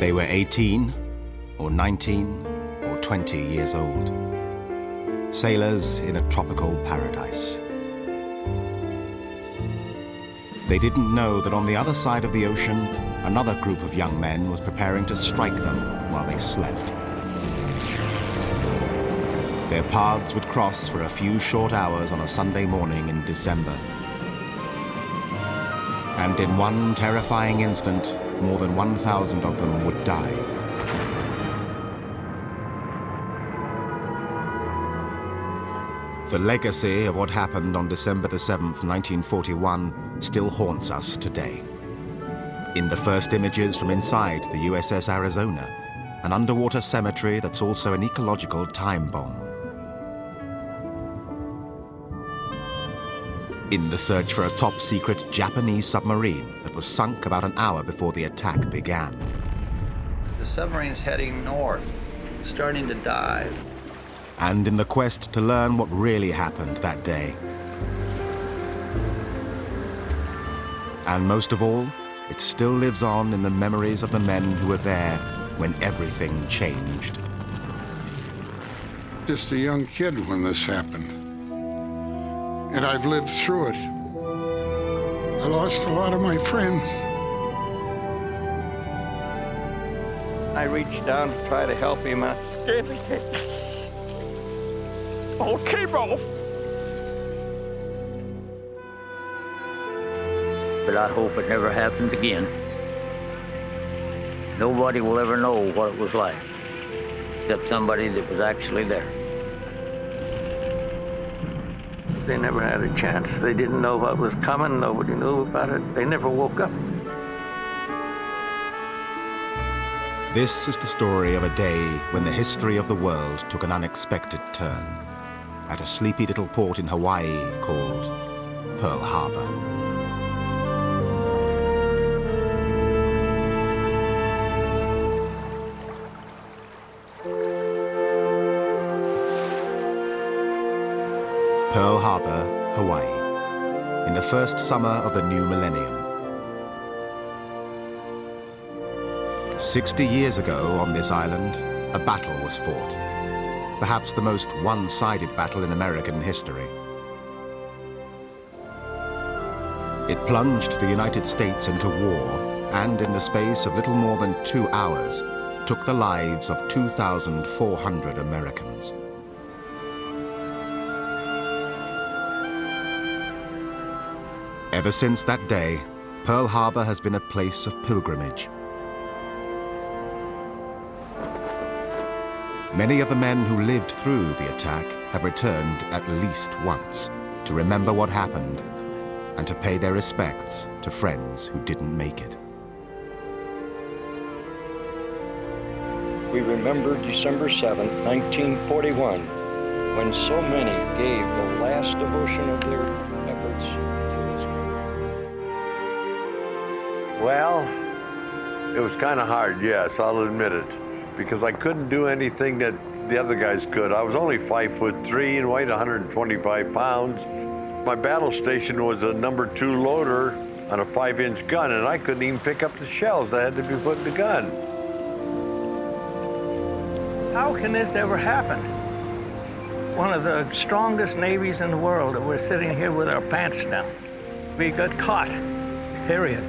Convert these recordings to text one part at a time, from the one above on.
They were 18, or 19, or 20 years old. Sailors in a tropical paradise. They didn't know that on the other side of the ocean, another group of young men was preparing to strike them while they slept. Their paths would cross for a few short hours on a Sunday morning in December. And in one terrifying instant, more than 1,000 of them would die. The legacy of what happened on December the 7th, 1941, still haunts us today. In the first images from inside the USS Arizona, an underwater cemetery that's also an ecological time bomb. In the search for a top-secret Japanese submarine that was sunk about an hour before the attack began. The submarine's heading north, starting to dive. And in the quest to learn what really happened that day. And most of all, it still lives on in the memories of the men who were there when everything changed. Just a young kid when this happened. And I've lived through it. I lost a lot of my friends. I reached down to try to help him. I scared to get all came off. But I hope it never happens again. Nobody will ever know what it was like, except somebody that was actually there. They never had a chance. They didn't know what was coming. Nobody knew about it. They never woke up. This is the story of a day when the history of the world took an unexpected turn at a sleepy little port in Hawaii called Pearl Harbor. Pearl Harbor, Hawaii, in the first summer of the new millennium. 60 years ago on this island, a battle was fought, perhaps the most one-sided battle in American history. It plunged the United States into war and, in the space of little more than 2 hours, took the lives of 2,400 Americans. Ever since that day, Pearl Harbor has been a place of pilgrimage. Many of the men who lived through the attack have returned at least once to remember what happened and to pay their respects to friends who didn't make it. We remember December 7, 1941, when so many gave the last devotion of their efforts to his. Well, it was kind of hard, yes, I'll admit it, because I couldn't do anything that the other guys could. I was only 5'3" and weighed 125 pounds. My battle station was a number 2 loader on a 5-inch gun, and I couldn't even pick up the shells that had to be put in the gun. How can this ever happen? One of the strongest navies in the world, and we're sitting here with our pants down. We got caught, period.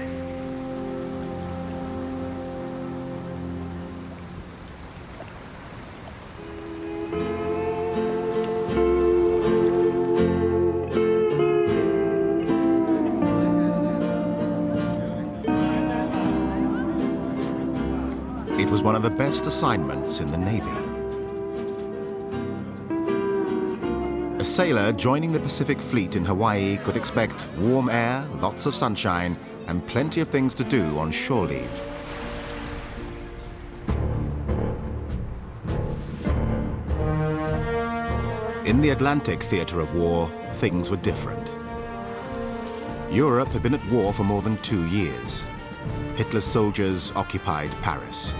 It was one of the best assignments in the Navy. A sailor joining the Pacific Fleet in Hawaii could expect warm air, lots of sunshine, and plenty of things to do on shore leave. In the Atlantic theater of war, things were different. Europe had been at war for more than 2 years. Hitler's soldiers occupied Paris.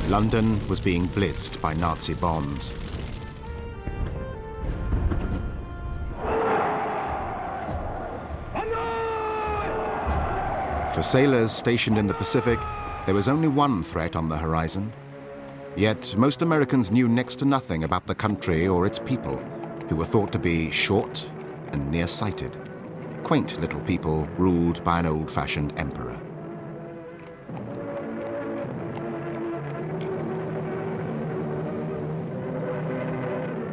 London was being blitzed by Nazi bombs. For sailors stationed in the Pacific, there was only one threat on the horizon. Yet most Americans knew next to nothing about the country or its people, who were thought to be short and nearsighted. Quaint little people ruled by an old-fashioned emperor.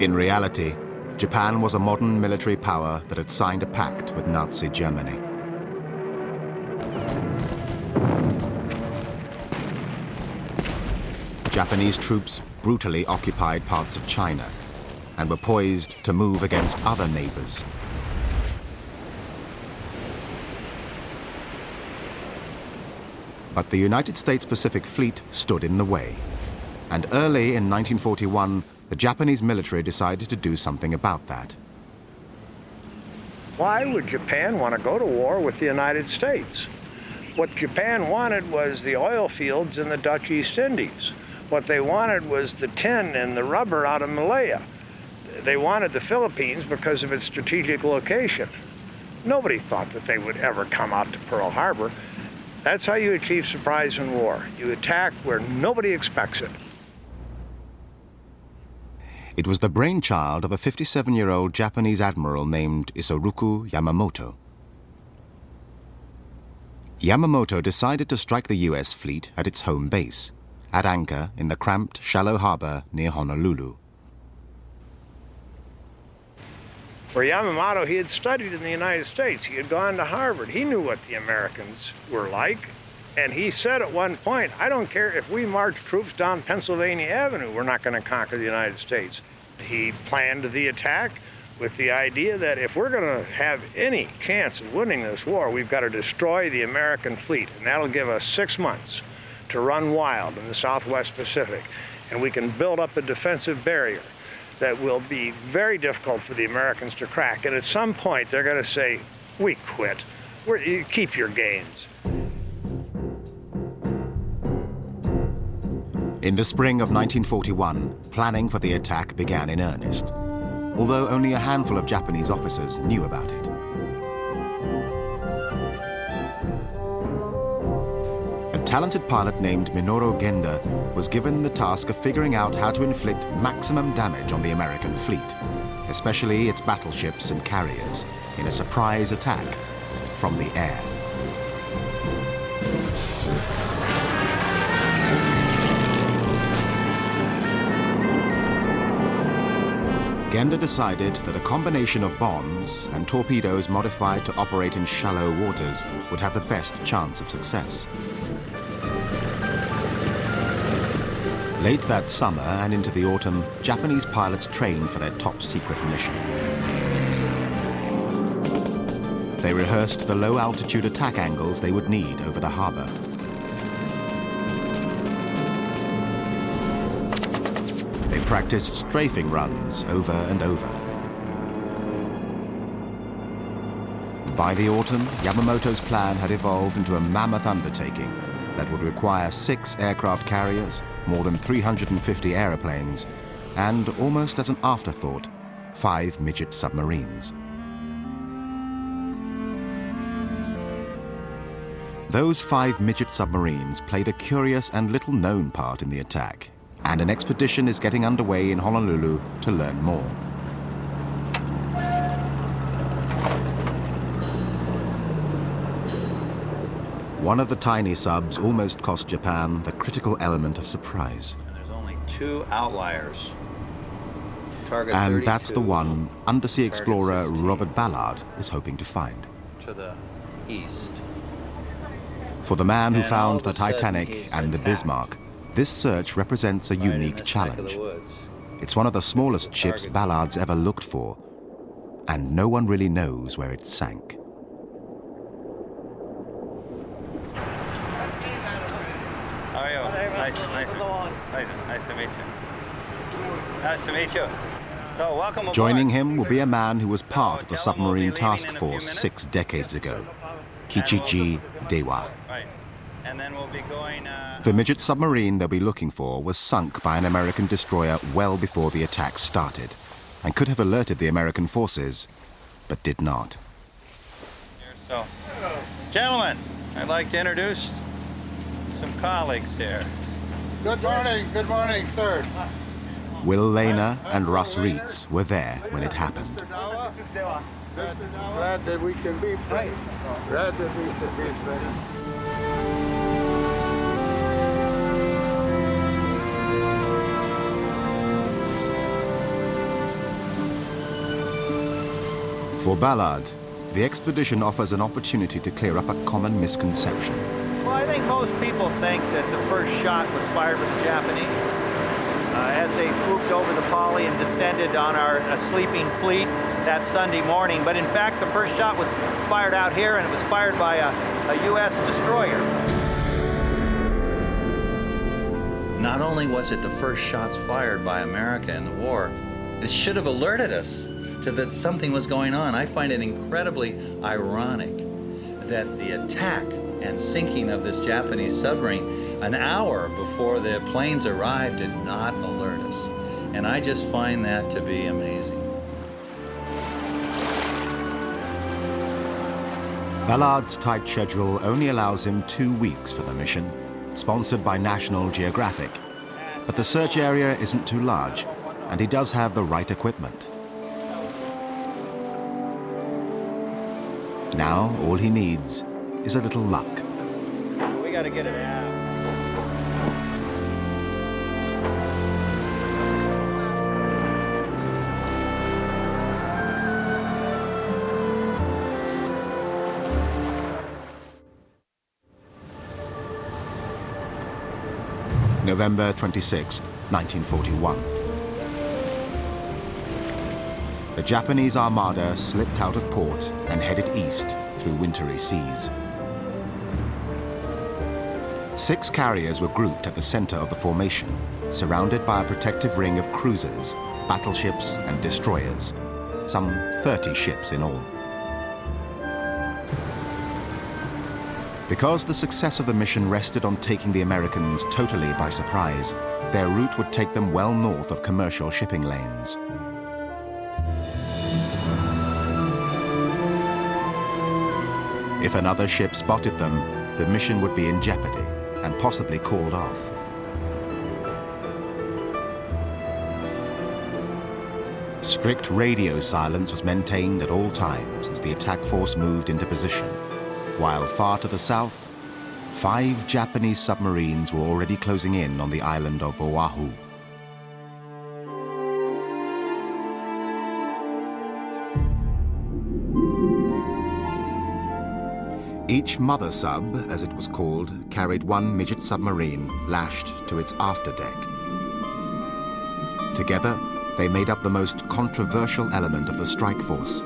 In reality, Japan was a modern military power that had signed a pact with Nazi Germany. Japanese troops brutally occupied parts of China and were poised to move against other neighbors. But the United States Pacific Fleet stood in the way. And early in 1941, the Japanese military decided to do something about that. Why would Japan want to go to war with the United States? What Japan wanted was the oil fields in the Dutch East Indies. What they wanted was the tin and the rubber out of Malaya. They wanted the Philippines because of its strategic location. Nobody thought that they would ever come out to Pearl Harbor. That's how you achieve surprise in war. You attack where nobody expects it. It was the brainchild of a 57-year-old Japanese admiral named Isoroku Yamamoto. Yamamoto decided to strike the US fleet at its home base, at anchor in the cramped, shallow harbor near Honolulu. For Yamamoto, he had studied in the United States. He had gone to Harvard. He knew what the Americans were like. And he said at one point, I don't care if we march troops down Pennsylvania Avenue, we're not going to conquer the United States. He planned the attack with the idea that if we're going to have any chance of winning this war, we've got to destroy the American fleet. And that'll give us 6 months to run wild in the Southwest Pacific. And we can build up a defensive barrier that will be very difficult for the Americans to crack. And at some point, they're going to say, we quit. You keep your gains. In the spring of 1941, planning for the attack began in earnest, although only a handful of Japanese officers knew about it. A talented pilot named Minoru Genda was given the task of figuring out how to inflict maximum damage on the American fleet, especially its battleships and carriers, in a surprise attack from the air. Genda decided that a combination of bombs and torpedoes modified to operate in shallow waters would have the best chance of success. Late that summer and into the autumn, Japanese pilots trained for their top-secret mission. They rehearsed the low-altitude attack angles they would need over the harbor. They practiced strafing runs over and over. By the autumn, Yamamoto's plan had evolved into a mammoth undertaking that would require 6 aircraft carriers, more than 350 airplanes, and, almost as an afterthought, 5 midget submarines. Those 5 midget submarines played a curious and little-known part in the attack, and an expedition is getting underway in Honolulu to learn more. One of the tiny subs almost cost Japan the critical element of surprise. And there's only 2 outliers. Target And 32, that's the one undersea target explorer 16 Robert Ballard is hoping to find. to the east. For the man who And all found of the a sudden, Titanic he's and the attacked. Bismarck, this search represents a Right in unique this neck of challenge. the woods. It's one of the smallest ships target. Ballard's ever looked for, and no one really knows where it sank. How are you? Nice to meet you. Nice to meet you. So welcome aboard. Joining him will be a man who was part of the Magellan will submarine be task leaving in a few force minutes. 6 decades ago, And we'll Kichiji Dewa. Right. And then we'll be going... The midget submarine they'll be looking for was sunk by an American destroyer well before the attack started, and could have alerted the American forces, but did not. here, so, gentlemen, I'd like to introduce some colleagues here. Good morning, sir. Will Lehner and Russ Reitz were there when it happened. Glad that we can be friends. Glad that we can be friends. For Ballard, the expedition offers an opportunity to clear up a common misconception. Well, I think most people think that the first shot was fired by the Japanese as they swooped over the Pali and descended on our sleeping fleet that Sunday morning. But in fact, the first shot was fired out here, and it was fired by a U.S. destroyer. Not only was it the first shots fired by America in the war, it should have alerted us to that something was going on. I find it incredibly ironic that the attack and sinking of this Japanese submarine an hour before the planes arrived did not alert us. And I just find that to be amazing. Ballard's tight schedule only allows him 2 weeks for the mission, sponsored by National Geographic. But the search area isn't too large, and he does have the right equipment. Now, all he needs is a little luck. We got to get it out. November 26, 1941. The Japanese armada slipped out of port and headed east through wintry seas. 6 carriers were grouped at the center of the formation, surrounded by a protective ring of cruisers, battleships, and destroyers, some 30 ships in all. Because the success of the mission rested on taking the Americans totally by surprise, their route would take them well north of commercial shipping lanes. If another ship spotted them, the mission would be in jeopardy and possibly called off. Strict radio silence was maintained at all times as the attack force moved into position, while far to the south, 5 Japanese submarines were already closing in on the island of Oahu. Each mother sub, as it was called, carried 1 midget submarine lashed to its afterdeck. Together, they made up the most controversial element of the strike force.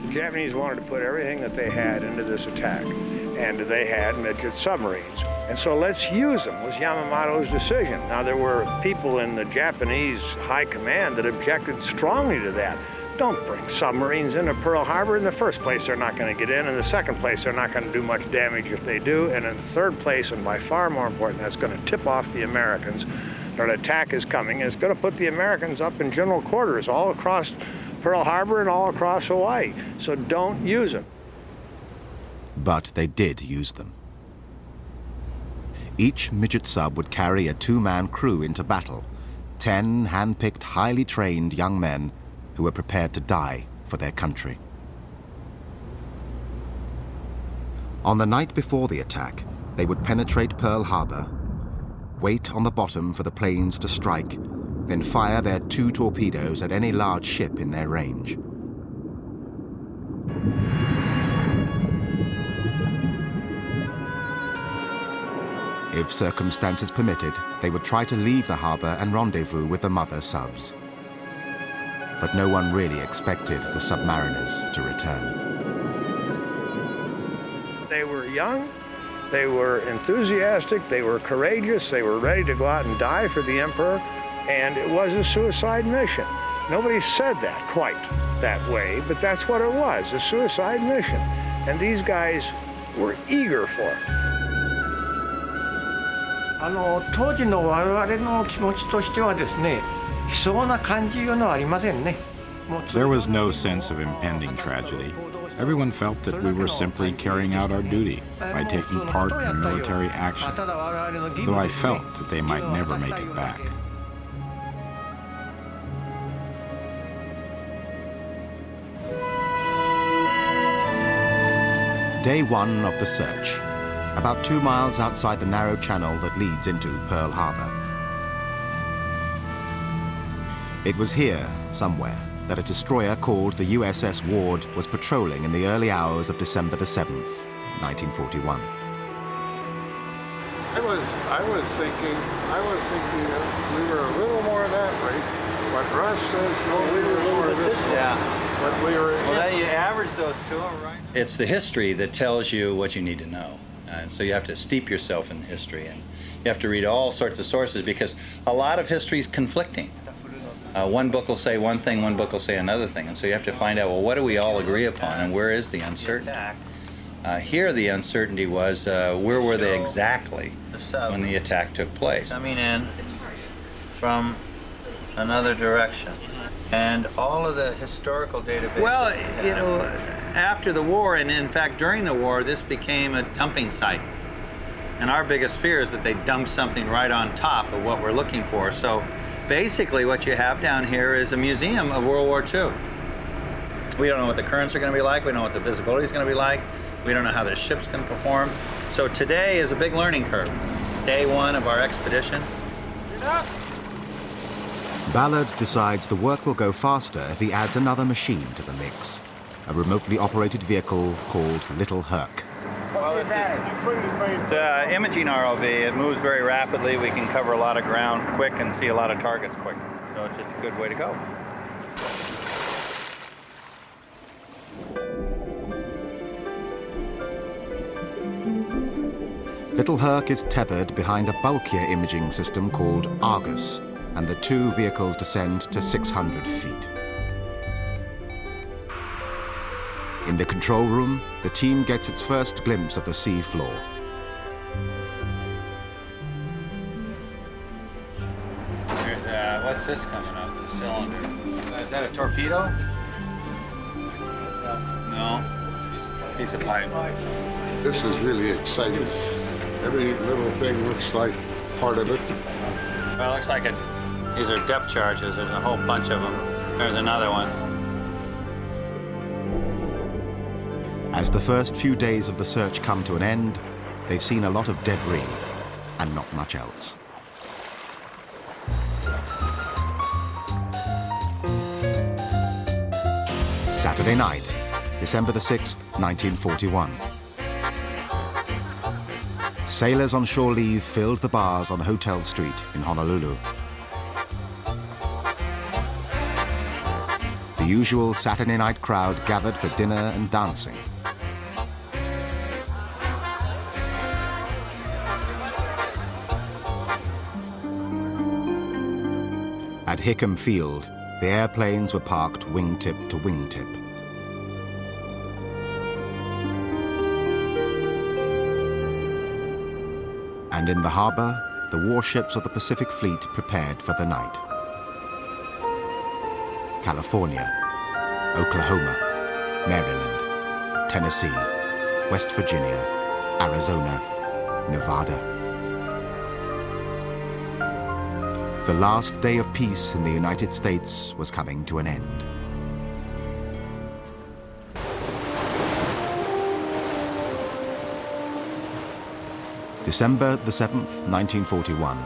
The Japanese wanted to put everything that they had into this attack, and they had midget submarines. And so let's use them, was Yamamoto's decision. Now, there were people in the Japanese high command that objected strongly to that. Don't bring submarines into Pearl Harbor. In the first place, they're not going to get in. In the second place, they're not going to do much damage if they do. And in the third place, and by far more important, that's going to tip off the Americans that an attack is coming, and it's going to put the Americans up in general quarters all across Pearl Harbor and all across Hawaii. So don't use them. But they did use them. Each midget sub would carry a 2-man crew into battle, 10 hand-picked, highly trained young men who were prepared to die for their country. On the night before the attack, they would penetrate Pearl Harbor, wait on the bottom for the planes to strike, then fire their 2 torpedoes at any large ship in their range. If circumstances permitted, they would try to leave the harbor and rendezvous with the mother subs. But no one really expected the submariners to return. They were young, they were enthusiastic, they were courageous, they were ready to go out and die for the emperor, and it was a suicide mission. Nobody said that quite that way, but that's what it was, a suicide mission. And these guys were eager for it. 当時の我々の気持ちとしてはですね、悲壮な感じいうのはありませんね。There was no sense of impending tragedy. Everyone felt that we were simply carrying out our duty by taking part in military action, though I felt that they might never make it back. Day one of the search, about 2 miles outside the narrow channel that leads into Pearl Harbor. It was here, somewhere, that a destroyer called the USS Ward was patrolling in the early hours of December the 7th, 1941. I was thinking that we were a little more that way, but Russ says no, we were more this way. Yeah. But we were. Well, then you average those two, right? It's the history that tells you what you need to know. And so you have to steep yourself in history, and you have to read all sorts of sources, because a lot of history is conflicting. One book will say one thing, one book will say another thing, and so you have to find out, well, what do we all agree upon, and where is the uncertainty? Here the uncertainty was, where were they exactly when the attack took place? Coming in from another direction. And all of the historical databases. Well, you know, after the war, and in fact during the war, this became a dumping site. And our biggest fear is that they dump something right on top of what we're looking for. So basically what you have down here is a museum of World War II. We don't know what the currents are going to be like. We don't know what the visibility is going to be like. We don't know how the ship's going to perform. So today is a big learning curve. Day one of our expedition. Ballard decides the work will go faster if he adds another machine to the mix, a remotely operated vehicle called Little Herc. Well, it's imaging ROV. It moves very rapidly. We can cover a lot of ground quick and see a lot of targets quick. So it's just a good way to go. Little Herc is tethered behind a bulkier imaging system called Argus, and the two vehicles descend to 600 feet. In the control room, the team gets its first glimpse of the sea floor. There's what's this coming up? The cylinder. Is that a torpedo? No. Piece of pipe. This is really exciting. Every little thing looks like part of it. Well, it looks like it. These are depth charges. There's a whole bunch of them. There's another one. As the first few days of the search come to an end, they've seen a lot of debris and not much else. Saturday night, December the 6th, 1941. Sailors on shore leave filled the bars on Hotel Street in Honolulu. The usual Saturday night crowd gathered for dinner and dancing. At Hickam Field, the airplanes were parked wingtip to wingtip. And in the harbor, the warships of the Pacific Fleet prepared for the night. California, Oklahoma, Maryland, Tennessee, West Virginia, Arizona, Nevada. The last day of peace in the United States was coming to an end. December the 7th, 1941,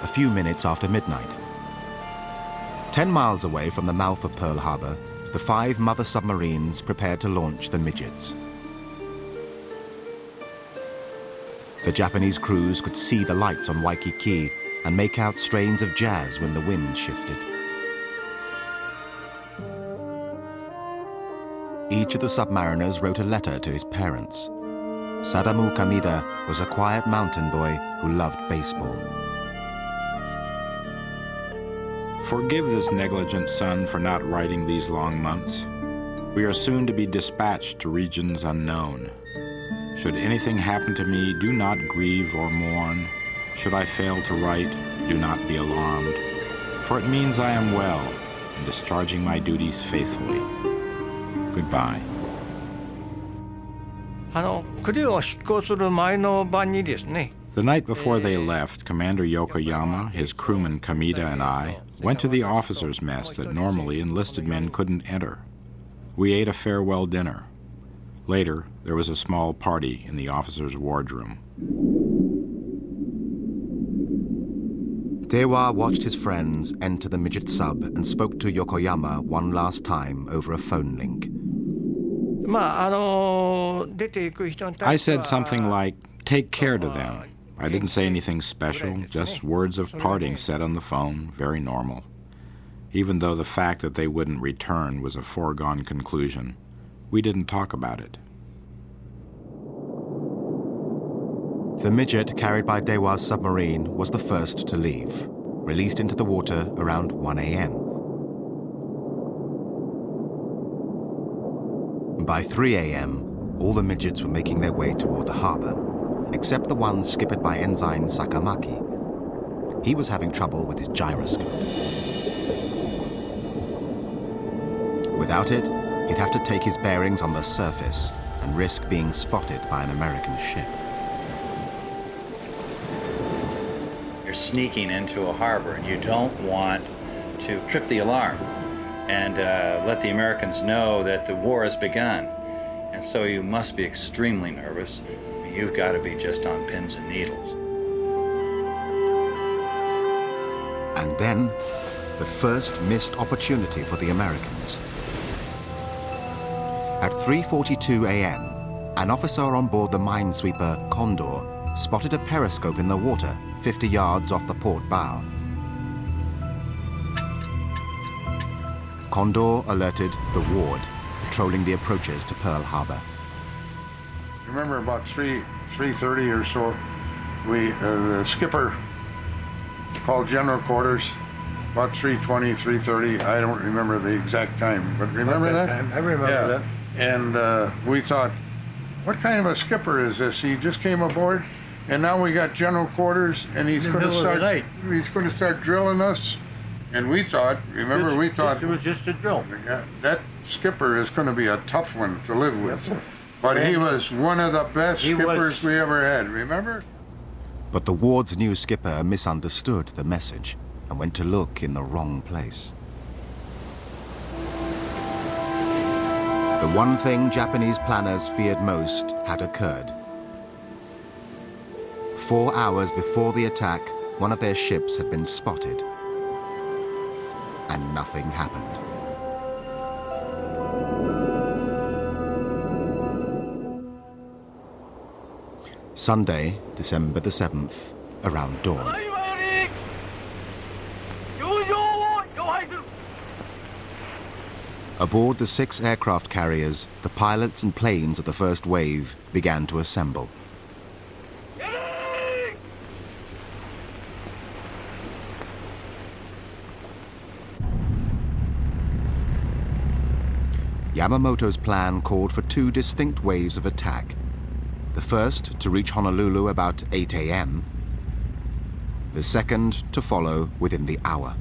a few minutes after midnight. 10 miles away from the mouth of Pearl Harbor, the 5 mother submarines prepared to launch the midgets. The Japanese crews could see the lights on Waikiki and make out strains of jazz when the wind shifted. Each of the submariners wrote a letter to his parents. Sadamu Kamida was a quiet mountain boy who loved baseball. Forgive this negligent son for not writing these long months. We are soon to be dispatched to regions unknown. Should anything happen to me, do not grieve or mourn. Should I fail to write, do not be alarmed. For it means I am well, and discharging my duties faithfully. Goodbye. クルーを出港する前の晩にですね、 The night before they left, Commander Yokoyama, his crewman Kamida, and I went to the officers' mess that normally enlisted men couldn't enter. We ate a farewell dinner. Later, there was a small party in the officers' wardroom. Dewa watched his friends enter the midget sub and spoke to Yokoyama one last time over a phone link. まあ出ていく人に対 I しては said something like, take care to them. I didn't say anything special, just words of parting said on the phone, very normal. Even though the fact that they wouldn't return was a foregone conclusion, we didn't talk about it. The midget carried by Dewa's submarine was the first to leave, released into the water around 1 a.m. By 3 a.m., all the midgets were making their way toward the harbor, except the one skippered by Ensign Sakamaki. He was having trouble with his gyroscope. Without it, he'd have to take his bearings on the surface and risk being spotted by an American ship. You're sneaking into a harbor and you don't want to trip the alarm and let the Americans know that the war has begun. And so you must be extremely nervous. You've got to be just on pins and needles. And then, the first missed opportunity for the Americans. At 3:42 a.m., an officer on board the minesweeper Condor spotted a periscope in the water 50 yards off the port bow. Condor alerted the ward, patrolling the approaches to Pearl Harbor. Remember about 3:30 or so, the skipper called general quarters about 3:20, 3:30. I don't remember the exact time, but remember that? I remember that. And we thought, what kind of a skipper is this? He just came aboard, and now we got general quarters, and he's going to start drilling us. And we thought, it was just a drill. That skipper is going to be a tough one to live with. But he was one of the best skippers we ever had, remember? But the ward's new skipper misunderstood the message and went to look in the wrong place. The one thing Japanese planners feared most had occurred. 4 hours before the attack, one of their ships had been spotted. And nothing happened. Sunday, December the 7th, around dawn. Aboard the 6 aircraft carriers, the pilots and planes of the first wave began to assemble. Yamamoto's plan called for 2 distinct waves of attack. The first to reach Honolulu about 8 a.m., the second to follow within the hour.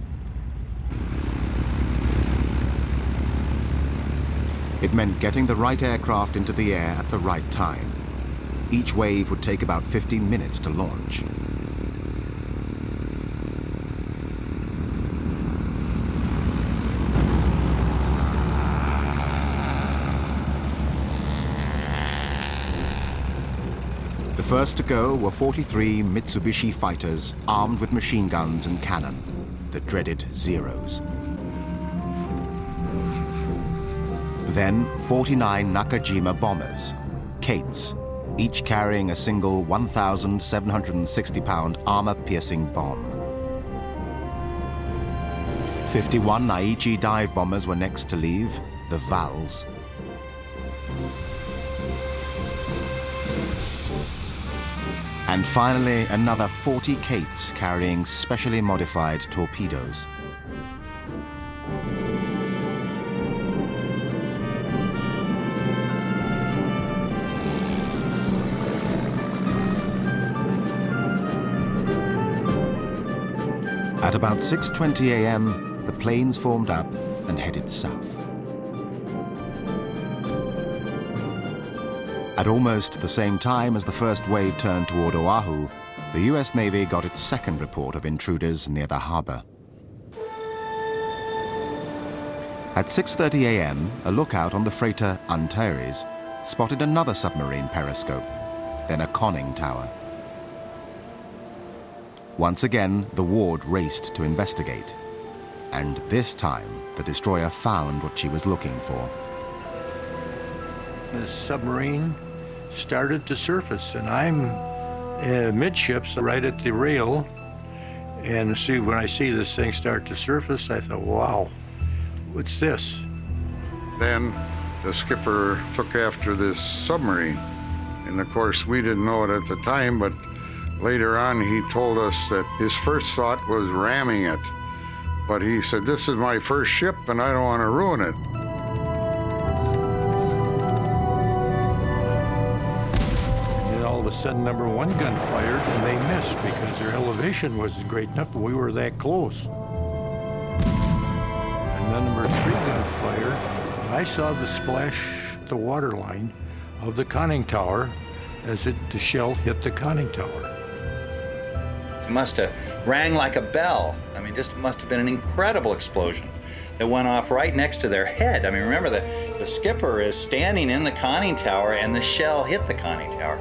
It meant getting the right aircraft into the air at the right time. Each wave would take about 15 minutes to launch. The first to go were 43 Mitsubishi fighters armed with machine guns and cannon, the dreaded Zeros. Then 49 Nakajima bombers, Kates, each carrying a single 1,760-pound armor-piercing bomb. 51 Aichi dive bombers were next to leave, the Vals. And finally, another 40 Kates carrying specially modified torpedoes. At about 6:20 a.m., the planes formed up and headed south. At almost the same time as the first wave turned toward Oahu, the US Navy got its second report of intruders near the harbor. At 6:30 a.m., a lookout on the freighter Antares spotted another submarine periscope, then a conning tower. Once again, the Ward raced to investigate. And this time, the destroyer found what she was looking for. The submarine started to surface, and I'm midships right at the rail. And when I see this thing start to surface, I thought, wow, what's this? Then the skipper took after this submarine. And of course, we didn't know it at the time, but later on, he told us that his first thought was ramming it. But he said, this is my first ship, and I don't want to ruin it. And all of a sudden, number 1 gun fired, and they missed because their elevation wasn't great enough. We were that close. And then number 3 gun fired, and I saw the splash, the water line of the conning tower as the shell hit the conning tower. It must have rang like a bell. I mean, just must have been an incredible explosion that went off right next to their head. I mean, remember, the skipper is standing in the conning tower and the shell hit the conning tower.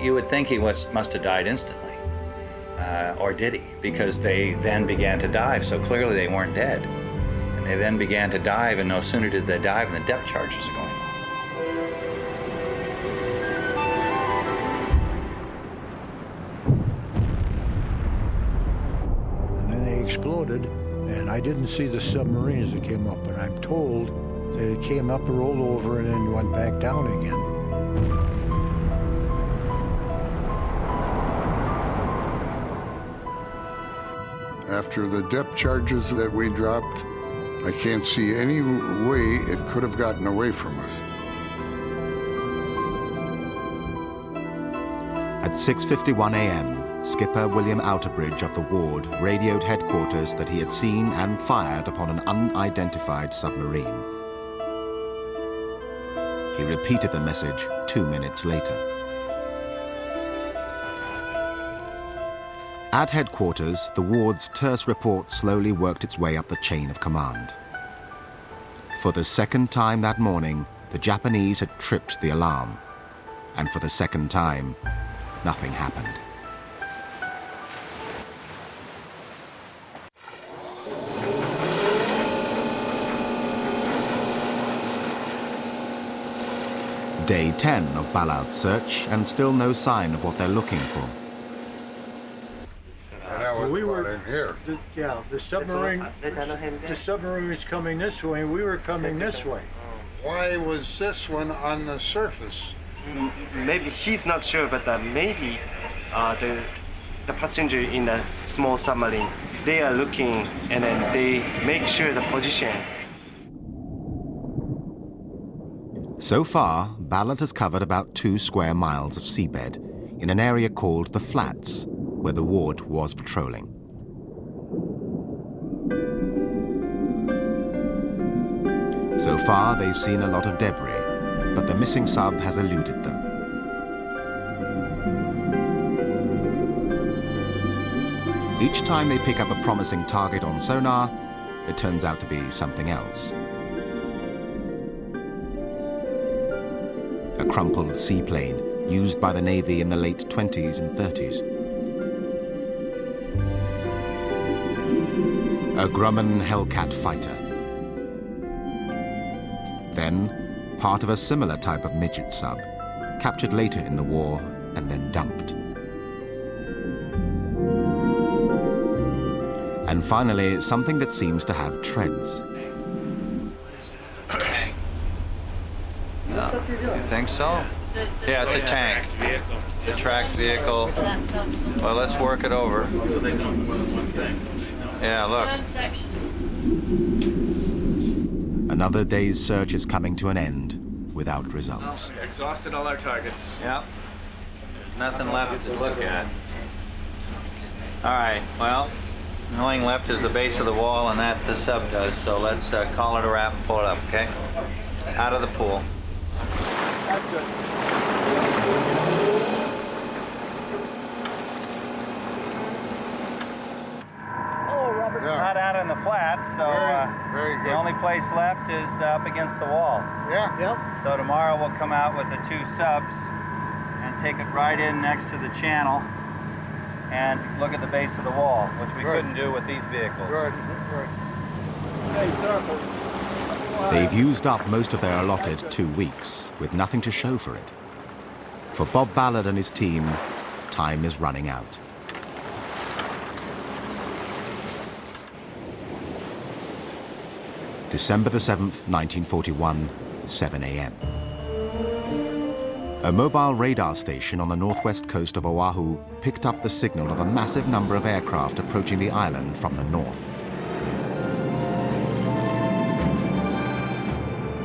You would think he must have died instantly. Or did he? Because they then began to dive, so clearly they weren't dead. And they then began to dive, and no sooner did they dive and the depth charges are going off. Exploded, and I didn't see the submarine as it came up, but I'm told that it came up, rolled over, and then went back down again. After the depth charges that we dropped, I can't see any way it could have gotten away from us. At 6:51 a.m., Skipper William Outerbridge of the Ward radioed headquarters that he had seen and fired upon an unidentified submarine. He repeated the message 2 minutes later. At headquarters, the Ward's terse report slowly worked its way up the chain of command. For the second time that morning, the Japanese had tripped the alarm. And for the second time, nothing happened. Day 10 of Ballard's search, and still no sign of what they're looking for. And that was in here. The submarine was coming this way, and we were coming this way. Why was this one on the surface? Maybe he's not sure, but maybe the passenger in the small submarine, they are looking and then they make sure the position. So far, Ballard has covered about 2 square miles of seabed in an area called the Flats, where the Ward was patrolling. So far, they've seen a lot of debris, but the missing sub has eluded them. Each time they pick up a promising target on sonar, it turns out to be something else. A crumpled seaplane used by the Navy in the late 20s and 30s. A Grumman Hellcat fighter. Then, part of a similar type of midget sub, captured later in the war and then dumped. And finally, something that seems to have treads. You think so? Yeah, it's a tank. It's a tracked vehicle. Well, let's work it over. Yeah, look. Another day's search is coming to an end without results. Exhausted all our targets. Yep. There's nothing left to look at. All right, well, The only thing left is the base of the wall, and that the sub does. So let's call it a wrap and pull it up, okay? Out of the pool. That's good. Not out in the flat, so very good. The only place left is up against the wall. Yeah. Yep. So tomorrow we'll come out with the 2 subs and take it right in next to the channel and look at the base of the wall, which we couldn't do with these vehicles. Good. They've used up most of their allotted 2 weeks, with nothing to show for it. For Bob Ballard and his team, time is running out. December the 7th, 1941, 7 a.m. A mobile radar station on the northwest coast of Oahu picked up the signal of a massive number of aircraft approaching the island from the north.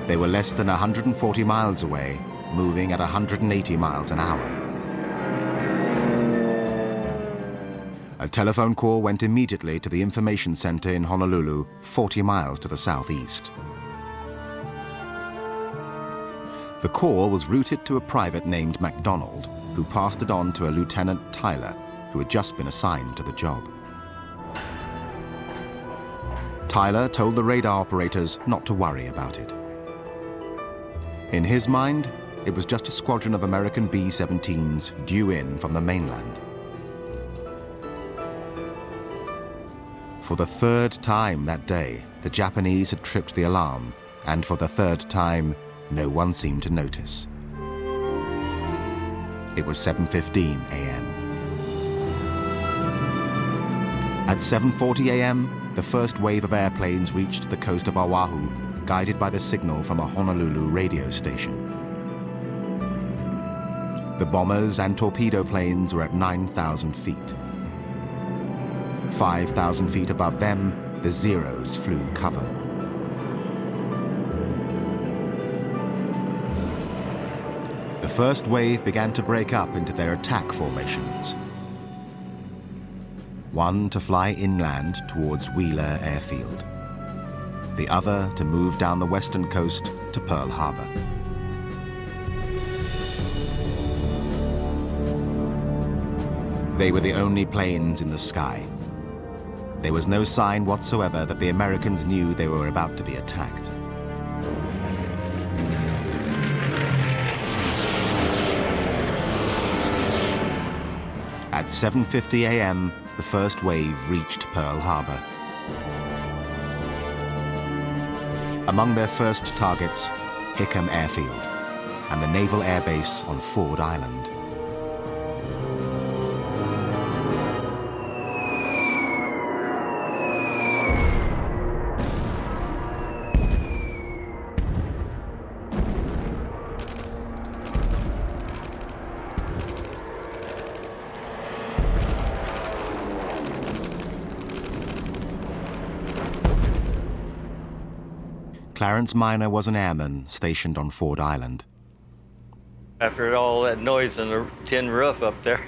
They were less than 140 miles away, moving at 180 miles an hour. A telephone call went immediately to the information center in Honolulu, 40 miles to the southeast. The call was routed to a private named MacDonald, who passed it on to a Lieutenant Tyler, who had just been assigned to the job. Tyler told the radar operators not to worry about it. In his mind, it was just a squadron of American B-17s due in from the mainland. For the 3rd time that day, the Japanese had tripped the alarm, and for the 3rd time, no one seemed to notice. It was 7:15 a.m. At 7:40 a.m., the first wave of airplanes reached the coast of Oahu, guided by the signal from a Honolulu radio station. The bombers and torpedo planes were at 9,000 feet. 5,000 feet above them, the Zeros flew cover. The first wave began to break up into their attack formations. One to fly inland towards Wheeler Airfield. The other to move down the western coast to Pearl Harbor. They were the only planes in the sky. There was no sign whatsoever that the Americans knew they were about to be attacked. At 7:50 a.m., the first wave reached Pearl Harbor. Among their first targets, Hickam Airfield and the Naval Air Base on Ford Island. Clarence Miner was an airman stationed on Ford Island. After all that noise on the tin roof up there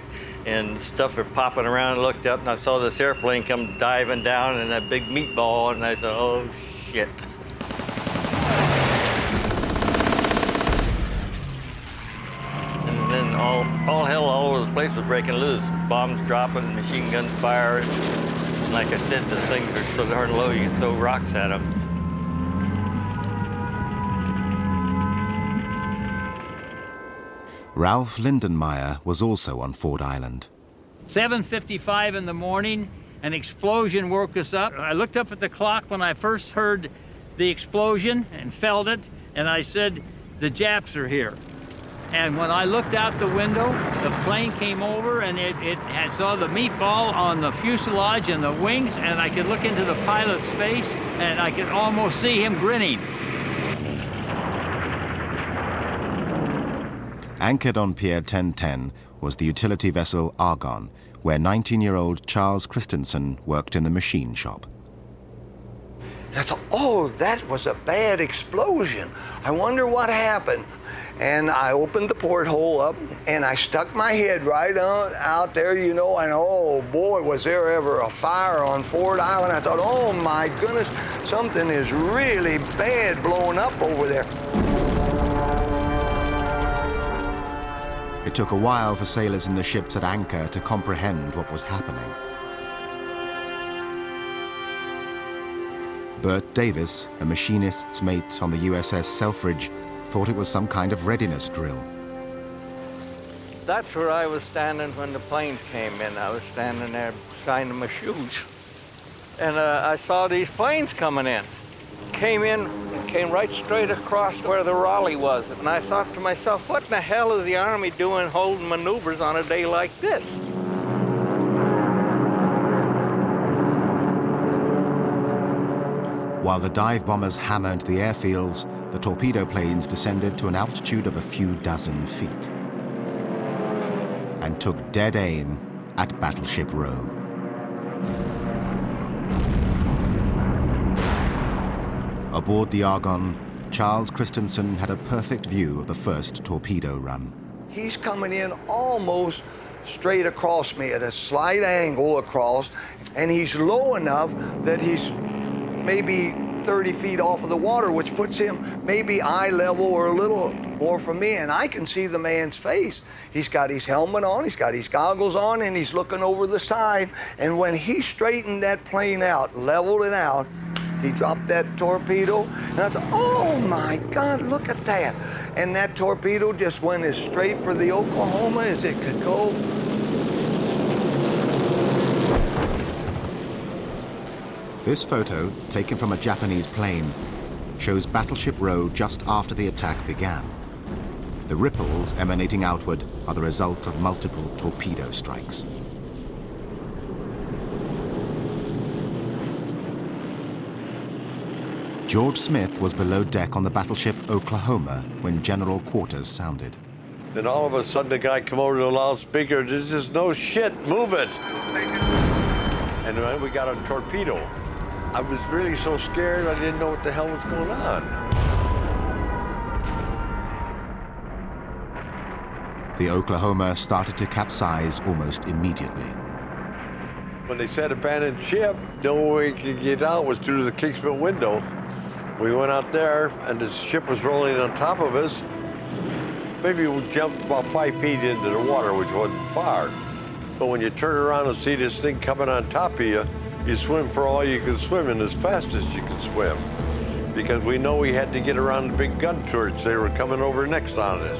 and stuff were popping around, I looked up and I saw this airplane come diving down and that big meatball, and I said, oh shit. And then all hell all over the place was breaking loose. Bombs dropping, machine gun fire. And like I said, the things are so darn low you can throw rocks at them. Ralph Lindenmeyer was also on Ford Island. 7:55 in the morning, an explosion woke us up. I looked up at the clock when I first heard the explosion and felt it, and I said, the Japs are here. And when I looked out the window, the plane came over and it had saw the meatball on the fuselage and the wings, and I could look into the pilot's face and I could almost see him grinning. Anchored on Pier 1010 was the utility vessel Argon, where 19-year-old Charles Christensen worked in the machine shop. I thought, oh, that was a bad explosion. I wonder what happened. and I opened the porthole up, and I stuck my head right on out there, you know, and oh boy, was there ever a fire on Ford Island. I thought, oh my goodness, something is really bad blowing up over there. It took a while for sailors in the ships at anchor to comprehend what was happening. Bert Davis, a machinist's mate on the USS Selfridge, thought it was some kind of readiness drill. That's where I was standing when the plane came in. I was standing there shining my shoes. And I saw these planes coming in. Came right straight across where the Raleigh was. And I thought to myself, what in the hell is the Army doing holding maneuvers on a day like this? While the dive bombers hammered the airfields, the torpedo planes descended to an altitude of a few dozen feet and took dead aim at Battleship Row. Aboard the Argonne, Charles Christensen had a perfect view of the first torpedo run. He's coming in almost straight across me at a slight angle across, and he's low enough that he's maybe 30 feet off of the water, which puts him maybe eye level or a little more from me, and I can see the man's face. He's got his helmet on, he's got his goggles on, and he's looking over the side, and when he straightened that plane out, leveled it out, he dropped that torpedo, and I thought, oh my God, look at that. And that torpedo just went as straight for the Oklahoma as it could go. This photo, taken from a Japanese plane, shows Battleship Row just after the attack began. The ripples emanating outward are the result of multiple torpedo strikes. George Smith was below deck on the battleship Oklahoma when general quarters sounded. Then all of a sudden the guy come over to the loudspeaker, this is no shit, move it. And then we got a torpedo. I was really so scared I didn't know what the hell was going on. The Oklahoma started to capsize almost immediately. When they said abandoned ship, the only way we could get out was through the Kingsman window. We went out there and the ship was rolling on top of us. Maybe we jumped about 5 feet into the water, which wasn't far. But when you turn around and see this thing coming on top of you, you swim for all you can swim and as fast as you can swim. Because we know we had to get around the big gun turrets. They were coming over next on us.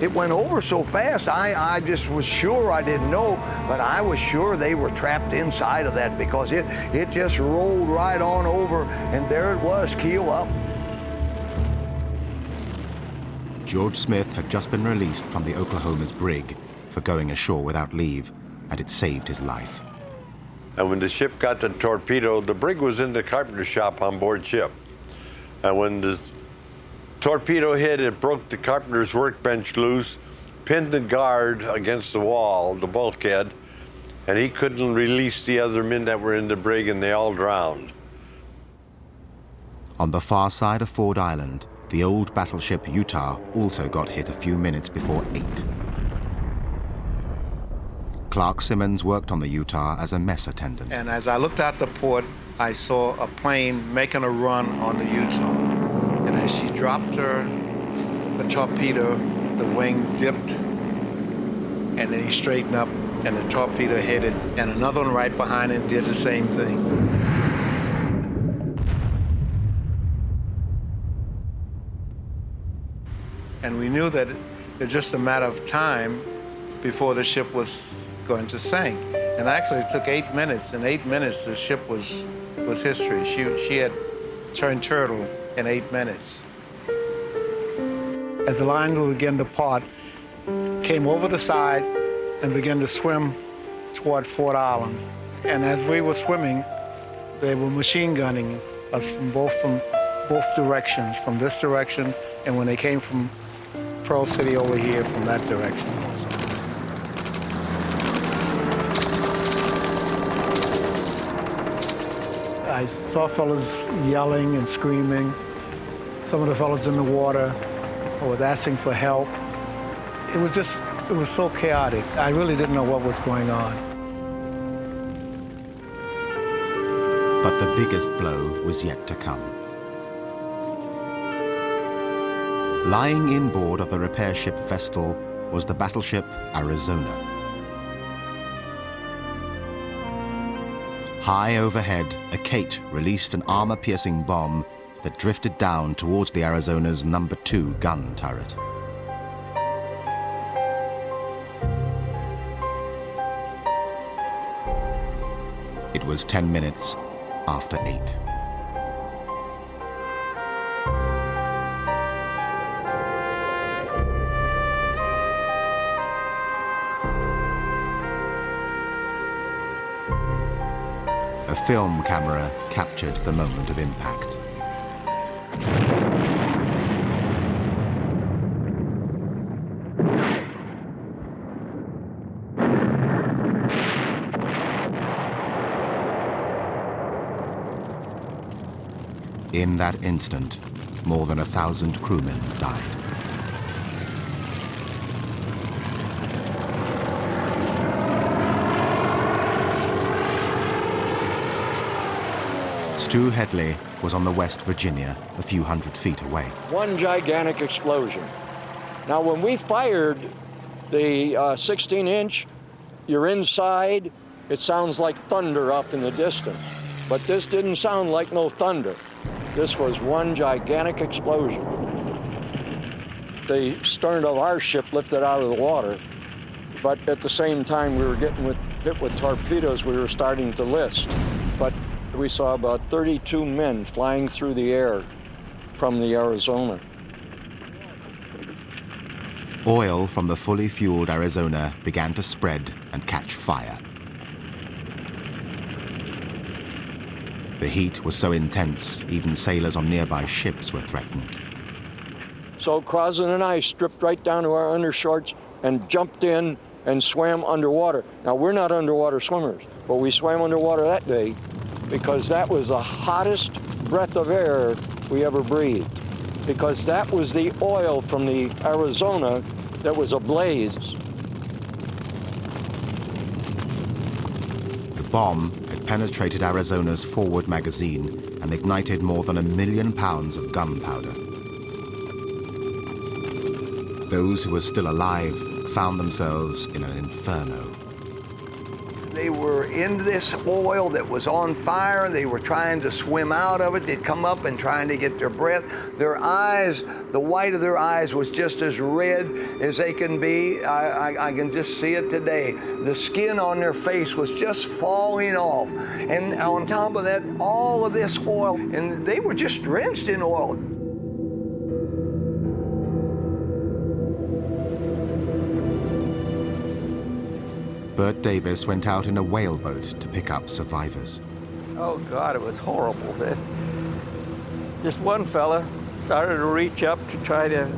It went over so fast, I just was sure, I didn't know, but I was sure they were trapped inside of that because it just rolled right on over, and there it was, keel up. George Smith had just been released from the Oklahoma's brig for going ashore without leave, and it saved his life. And when the ship got the torpedo, the brig was in the carpenter shop on board ship. And when the torpedo hit, it broke the carpenter's workbench loose, pinned the guard against the wall, the bulkhead, and he couldn't release the other men that were in the brig, and they all drowned. On the far side of Ford Island, the old battleship Utah also got hit a few minutes before 8. Clark Simmons worked on the Utah as a mess attendant. And as I looked out the port, I saw a plane making a run on the Utah. And as she dropped the torpedo, the wing dipped, and then he straightened up, and the torpedo hit it, and another one right behind it did the same thing. And we knew that it was just a matter of time before the ship was going to sink. And actually it took 8 minutes. In 8 minutes, the ship was history. She had turned turtle in 8 minutes. As the lines began to part, came over the side and began to swim toward Fort Island. And as we were swimming, they were machine gunning us from both directions, from this direction, and when they came from Pearl City over here, from that direction also. I I saw fellas yelling and screaming. Some of the fellas in the water was asking for help. It was so chaotic. I really didn't know what was going on. But the biggest blow was yet to come. Lying inboard of the repair ship Vestal was the battleship Arizona. High overhead, a Kate released an armor-piercing bomb that drifted down towards the Arizona's No. 2 gun turret. It was 10 minutes after 8. A film camera captured the moment of impact. In that instant, more than 1,000 crewmen died. Stu Headley was on the West Virginia, a few hundred feet away. One gigantic explosion. Now, when we fired the 16-inch, you're inside, it sounds like thunder up in the distance. But this didn't sound like no thunder. This was one gigantic explosion. The stern of our ship lifted out of the water, but at the same time we were getting hit with torpedoes, we were starting to list. But we saw about 32 men flying through the air from the Arizona. Oil from the fully fueled Arizona began to spread and catch fire. The heat was so intense, even sailors on nearby ships were threatened. So Crossan and I stripped right down to our undershorts and jumped in and swam underwater. Now, we're not underwater swimmers, but we swam underwater that day because that was the hottest breath of air we ever breathed, because that was the oil from the Arizona that was ablaze. The bomb had penetrated Arizona's forward magazine and ignited more than 1 million pounds of gunpowder. Those who were still alive found themselves in an inferno. They were in this oil that was on fire. They were trying to swim out of it. They'd come up and trying to get their breath. Their eyes, the white of their eyes was just as red as they can be. I can just see it today. The skin on their face was just falling off. And on top of that, all of this oil, and they were just drenched in oil. Bert Davis went out in a whaleboat to pick up survivors. Oh, God, it was horrible. Just one fella started to reach up to try to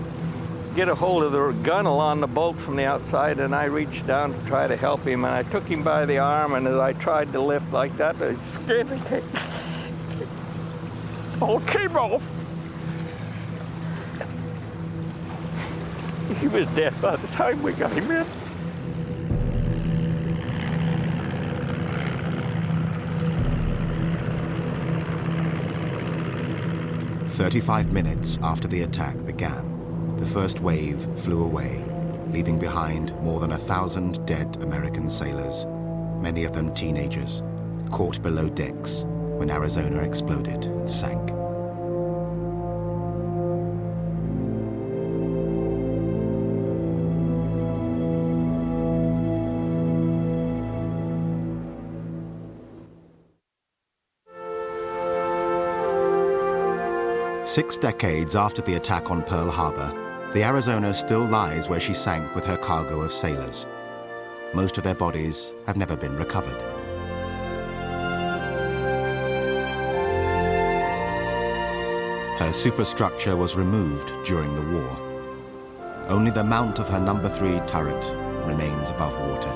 get a hold of the gunnel on the boat from the outside, and I reached down to try to help him, and I took him by the arm, and as I tried to lift like that, the skin all came off. He was dead by the time we got him in. "35 minutes after the attack began, the first wave flew away, leaving behind more than 1,000 dead American sailors, many of them teenagers, caught below decks when Arizona exploded and sank. Six decades after the attack on Pearl Harbor, the Arizona still lies where she sank with her cargo of sailors. Most of their bodies have never been recovered. Her superstructure was removed during the war. Only the mount of her No. 3 turret remains above water.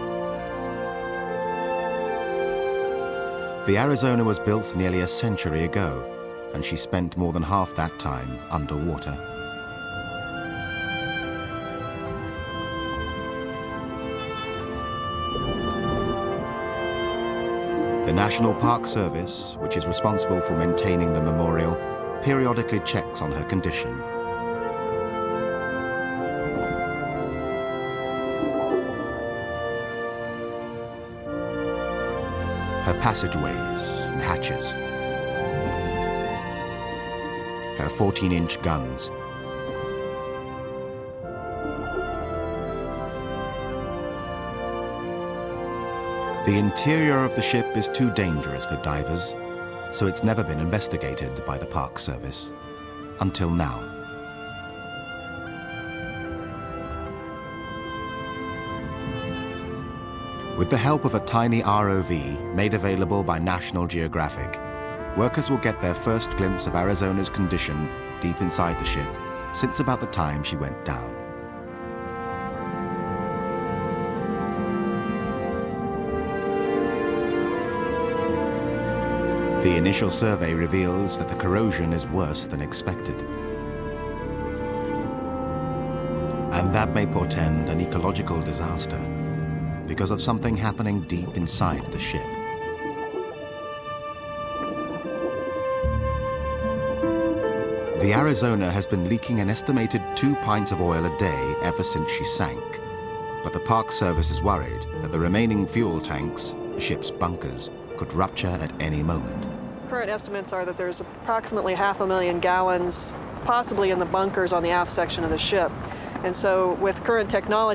The Arizona was built nearly a century ago, and she spent more than half that time underwater. The National Park Service, which is responsible for maintaining the memorial, periodically checks on her condition. Her passageways and hatches, her 14-inch guns, the interior of the ship is too dangerous for divers, so it's never been investigated by the Park Service, until now. With the help of a tiny ROV made available by National Geographic, workers will get their first glimpse of Arizona's condition deep inside the ship since about the time she went down. The initial survey reveals that the corrosion is worse than expected. And that may portend an ecological disaster because of something happening deep inside the ship. The Arizona has been leaking an estimated 2 pints of oil a day ever since she sank. But the Park Service is worried that the remaining fuel tanks, the ship's bunkers, could rupture at any moment. Current estimates are that there's approximately 500,000 gallons, possibly in the bunkers on the aft section of the ship. And so with current technology,